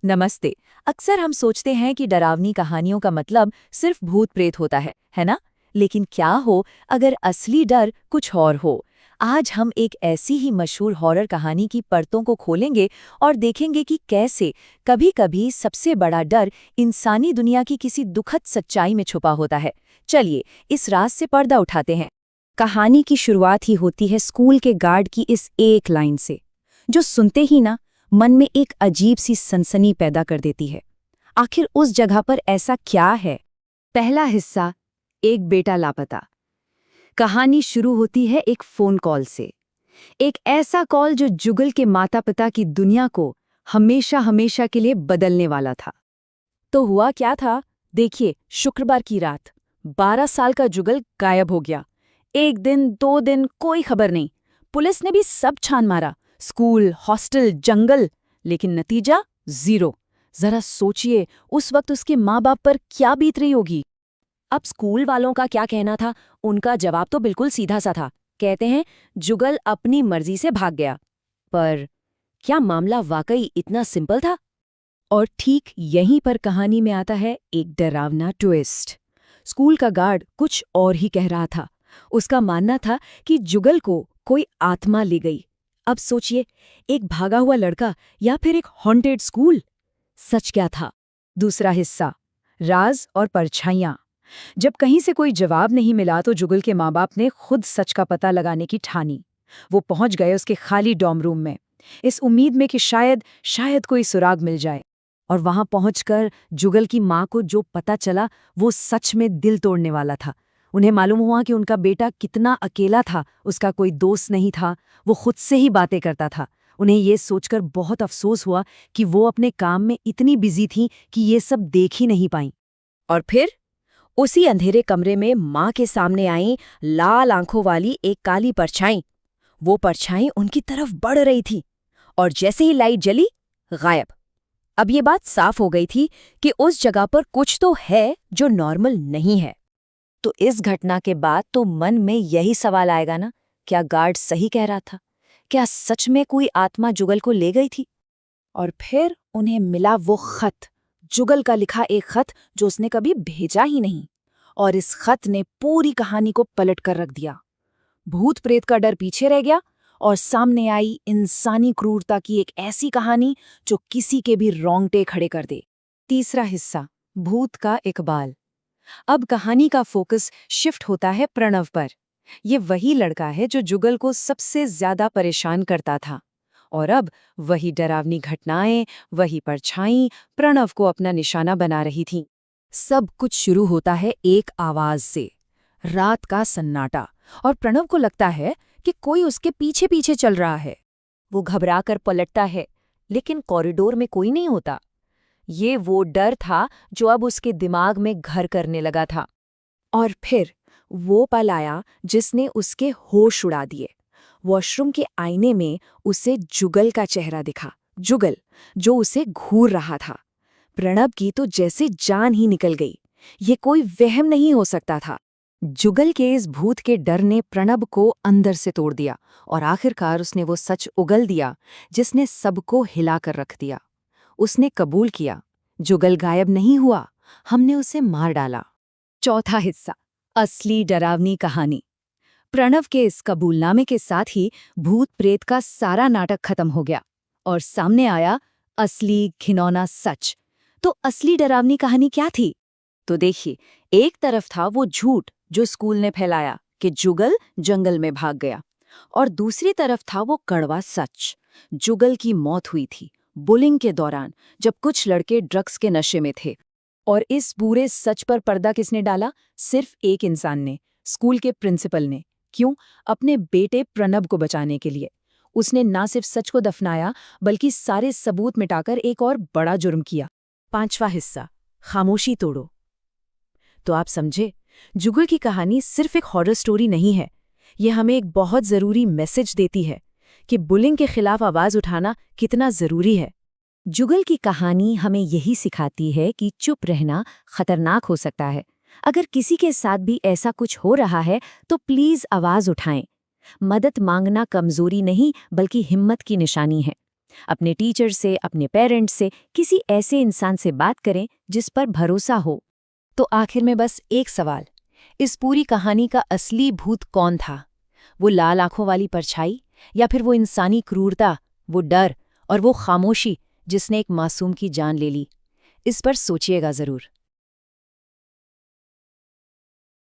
नमस्ते। अक्सर हम सोचते हैं कि डरावनी कहानियों का मतलब सिर्फ भूत प्रेत होता है ना? लेकिन क्या हो अगर असली डर कुछ और हो? आज हम एक ऐसी ही मशहूर हॉरर कहानी की परतों को खोलेंगे और देखेंगे कि कैसे कभी-कभी सबसे बड़ा डर इंसानी दुनिया की किसी दुखद सच्चाई में छुपा होता है। चलिए, इस राज से पर्दा उठाते हैं। कहानी की शुरुआत ही होती है स्कूल के गार्ड की इस एक लाइन से, जो सुनते ही ना मन में एक अजीब सी सनसनी पैदा कर देती है। आखिर उस जगह पर ऐसा क्या है? पहला हिस्सा, एक बेटा लापता। कहानी शुरू होती है एक फोन कॉल से। एक ऐसा कॉल जो जुगल के माता पिता की दुनिया को हमेशा हमेशा के लिए बदलने वाला था। तो हुआ क्या था? देखिए, शुक्रवार की रात 12 साल का जुगल गायब हो गया। एक दिन, 2 दिन, कोई खबर नहीं। पुलिस ने भी सब छान मारा, स्कूल, हॉस्टल, जंगल, लेकिन नतीजा ज़ीरो। जरा सोचिए, उस वक्त उसके माँ बाप पर क्या बीत रही होगी। अब स्कूल वालों का क्या कहना था? उनका जवाब तो बिल्कुल सीधा सा था। कहते हैं जुगल अपनी मर्जी से भाग गया। पर क्या मामला वाकई इतना सिंपल था? और ठीक यहीं पर कहानी में आता है एक डरावना ट्विस्ट। स्कूल का गार्ड कुछ और ही कह रहा था। उसका मानना था कि जुगल को कोई आत्मा ले गई। अब सोचिए, एक भागा हुआ लड़का या फिर एक हॉन्टेड स्कूल। सच क्या था? दूसरा हिस्सा, राज और परछाइयां। जब कहीं से कोई जवाब नहीं मिला तो जुगल के माँ बाप ने खुद सच का पता लगाने की ठानी। वो पहुंच गए उसके खाली डॉर्म रूम में, इस उम्मीद में कि शायद कोई सुराग मिल जाए। और वहां पहुंचकर जुगल की मां को जो पता चला वो सच में दिल तोड़ने वाला था। उन्हें मालूम हुआ कि उनका बेटा कितना अकेला था, उसका कोई दोस्त नहीं था, वो खुद से ही बातें करता था। उन्हें ये सोचकर बहुत अफसोस हुआ कि वो अपने काम में इतनी बिजी थी कि ये सब देख ही नहीं पाईं। और फिर उसी अंधेरे कमरे में माँ के सामने आई लाल आंखों वाली एक काली परछाई। वो परछाई उनकी तरफ बढ़ रही थी और जैसे ही लाइट जली, गायब। अब ये बात साफ हो गई थी कि उस जगह पर कुछ तो है जो नॉर्मल नहीं है। तो इस घटना के बाद तो मन में यही सवाल आएगा ना, क्या गार्ड सही कह रहा था? क्या सच में कोई आत्मा जुगल को ले गई थी? और फिर उन्हें मिला वो खत, जुगल का लिखा एक खत जो उसने कभी भेजा ही नहीं। और इस खत ने पूरी कहानी को पलट कर रख दिया। भूत प्रेत का डर पीछे रह गया और सामने आई इंसानी क्रूरता की एक ऐसी कहानी जो किसी के भी रोंगटे खड़े कर दे। तीसरा हिस्सा, भूत का इकबाल। अब कहानी का फोकस शिफ्ट होता है प्रणव पर। ये वही लड़का है जो जुगल को सबसे ज्यादा परेशान करता था। और अब वही डरावनी घटनाएं, वही परछाई प्रणव को अपना निशाना बना रही थीं। सब कुछ शुरू होता है एक आवाज से, रात का सन्नाटा। और प्रणव को लगता है कि कोई उसके पीछे पीछे चल रहा है। वो घबराकर पलटता है, लेकिन कॉरिडोर में कोई नहीं होता। ये वो डर था जो अब उसके दिमाग में घर करने लगा था। और फिर वो पल आया जिसने उसके होश उड़ा दिए। वॉशरूम के आईने में उसे जुगल का चेहरा दिखा। जुगल जो उसे घूर रहा था। प्रणव की तो जैसे जान ही निकल गई। ये कोई वहम नहीं हो सकता था। जुगल के इस भूत के डर ने प्रणव को अंदर से तोड़ दिया और आखिरकार उसने वो सच उगल दिया जिसने सबको हिलाकर रख दिया। उसने कबूल किया, जुगल गायब नहीं हुआ, हमने उसे मार डाला। चौथा हिस्सा, असली डरावनी कहानी। प्रणव के इस कबूलनामे के साथ ही भूत प्रेत का सारा नाटक खत्म हो गया और सामने आया असली घिनौना सच। तो असली डरावनी कहानी क्या थी? तो देखिए, एक तरफ था वो झूठ जो स्कूल ने फैलाया कि जुगल जंगल में भाग गया, और दूसरी तरफ था वो कड़वा सच, जुगल की मौत हुई थी बुलिंग के दौरान, जब कुछ लड़के ड्रग्स के नशे में थे। और इस पूरे सच पर पर्दा किसने डाला? सिर्फ एक इंसान ने, स्कूल के प्रिंसिपल ने। क्यों? अपने बेटे प्रणव को बचाने के लिए। उसने ना सिर्फ सच को दफनाया बल्कि सारे सबूत मिटाकर एक और बड़ा जुर्म किया। पांचवा हिस्सा, खामोशी तोड़ो। तो आप समझे, जुगल की कहानी सिर्फ एक हॉरर स्टोरी नहीं है। ये हमें एक बहुत जरूरी मैसेज देती है कि बुलिंग के खिलाफ आवाज उठाना कितना जरूरी है। जुगल की कहानी हमें यही सिखाती है कि चुप रहना खतरनाक हो सकता है। अगर किसी के साथ भी ऐसा कुछ हो रहा है तो प्लीज आवाज उठाएं। मदद मांगना कमजोरी नहीं बल्कि हिम्मत की निशानी है। अपने टीचर से, अपने पेरेंट्स से, किसी ऐसे इंसान से बात करें जिस पर भरोसा हो। तो आखिर में बस एक सवाल, इस पूरी कहानी का असली भूत कौन था? वो लाल आंखों वाली परछाई, या फिर वो इंसानी क्रूरता, वो डर और वो खामोशी जिसने एक मासूम की जान ले ली? इस पर सोचिएगा ज़रूर।